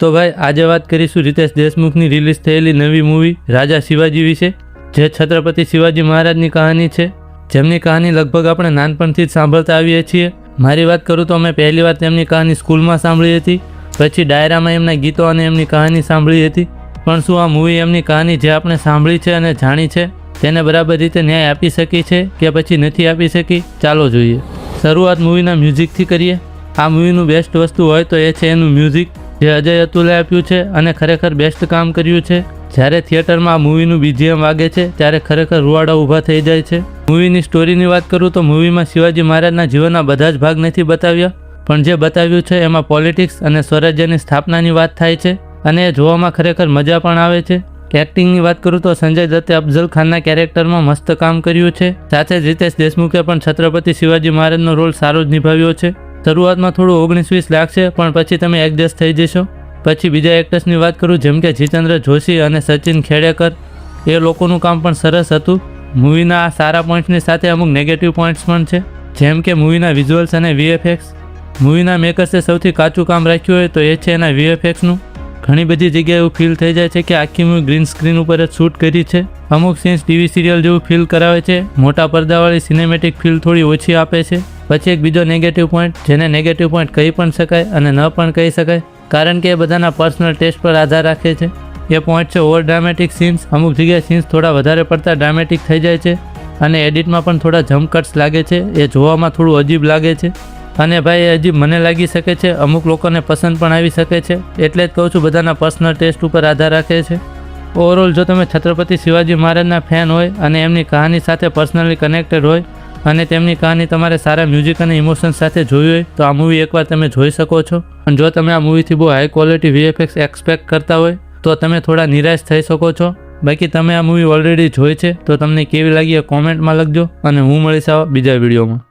તો ભાઈ આજે વાત કરીશું રીતેશ દેશમુખની રિલીઝ થયેલી નવી મૂવી રાજા શિવાજી વિશે, જે છત્રપતિ શિવાજી મહારાજની કહાની છે, જેમની કહાની લગભગ આપણે નાનપણથી જ સાંભળતા આવીએ છીએ. મારી વાત કરું તો મેં પહેલી વાર તેમની કહાની સ્કૂલમાં સાંભળી હતી, પછી ડાયરામાં એમના ગીતો અને એમની કહાની સાંભળી હતી. પણ શું આ મૂવી એમની કહાની જે આપણે સાંભળી છે અને જાણી છે તેને બરાબર રીતે ન્યાય આપી શકી છે કે પછી નથી આપી શકી? ચાલો જોઈએ. શરૂઆત મૂવીના મ્યુઝિકથી કરીએ. આ મૂવીનું બેસ્ટ વસ્તુ હોય તો એ છે એનું મ્યુઝિક, જે અજય અતુલે આપ્યું છે અને ખરેખર બેસ્ટ કામ કર્યું છે. જ્યારે થિયેટરમાં આ મૂવીનું BGM વાગે છે ત્યારે ખરેખર રૂવાડા ઊભા થઈ જાય છે. મૂવીની સ્ટોરીની વાત કરું તો મૂવીમાં શિવાજી મહારાજના જીવનના બધા જ ભાગ નથી બતાવ્યા, પણ જે બતાવ્યું છે એમાં પોલિટિક્સ અને સ્વરાજ્યની સ્થાપનાની વાત થાય છે અને એ જોવામાં ખરેખર મજા પણ આવે છે. એક્ટિંગની વાત કરું તો સંજય દત્તે અફઝલ ખાનના કેરેક્ટરમાં મસ્ત કામ કર્યું છે. સાથે જ રીતેશ દેશમુખે પણ છત્રપતિ શિવાજી મહારાજનો રોલ સારો જ નિભાવ્યો છે. શરૂઆતમાં થોડું 19-20 લાગશે, પણ પછી તમે એડજસ્ટ થઈ જશો. પછી બીજા એક્ટર્સની વાત કરું જેમ કે જીતેન્દ્ર જોશી અને સચિન ખેડેકર, એ લોકોનું કામ પણ સરસ હતું. મૂવીના આ સારા પોઈન્ટ્સની સાથે અમુક નેગેટિવ પોઈન્ટ્સ પણ છે, જેમ કે મૂવીના વિઝ્યુઅલ્સ અને VFX. મૂવીના મેકર્સે સૌથી કાચું કામ રાખ્યું હોય તો એ છે એના VFXનું. ઘણી બધી જગ્યાએ એવું ફીલ થઈ જાય છે કે આખી મૂવી ગ્રીન સ્ક્રીન ઉપર જ શૂટ કરી છે. અમુક સીન્સ TV સિરિયલ જેવું ફીલ કરાવે છે. મોટા પડદાવાળી સિનેમેટિક ફીલ થોડી ઓછી આપે છે. પછી એક બીજો નેગેટિવ પોઈન્ટ, જેને નેગેટિવ પોઈન્ટ કહી પણ શકાય અને ન પણ કહી શકાય, કારણ કે એ બધાના પર્સનલ ટેસ્ટ પર આધાર રાખે છે. એ પોઈન્ટ છે ઓવર ડ્રામેટિક સીન્સ. અમુક જગ્યાએ સીન્સ થોડા વધારે પડતા ડ્રામેટિક થઈ જાય છે અને એડિટમાં પણ થોડા જમ્પ કટ્સ લાગે છે. એ જોવામાં થોડું અજીબ લાગે છે અને ભાઈ એ અજીબ મને લાગી શકે છે, અમુક લોકોને પસંદ પણ આવી શકે છે. એટલે જ કહું છું બધાના પર્સનલ ટેસ્ટ ઉપર આધાર રાખે છે. ઓવરઓલ જો તમે છત્રપતિ શિવાજી મહારાજના ફેન હોય અને એમની કહાની સાથે પર્સનલી કનેક્ટેડ હોય અને તેમની કહાની તમારે સારા મ્યુઝિક અને ઇમોશન્સ સાથે જોઈ હોય તો આ મૂવી એકવાર તમે જોઈ શકો છો. અને જો તમે આ મૂવીથી બહુ હાઈ ક્વોલિટી VFX એક્સપેક્ટ કરતા હોય તો તમે થોડા નિરાશ થઈ શકો છો. બાકી તમે આ મૂવી ઓલરેડી જોઈ છે તો તમને કેવી લાગી એ કોમેન્ટમાં લખજો અને હું મળીશ આવા બીજા વિડીયોમાં.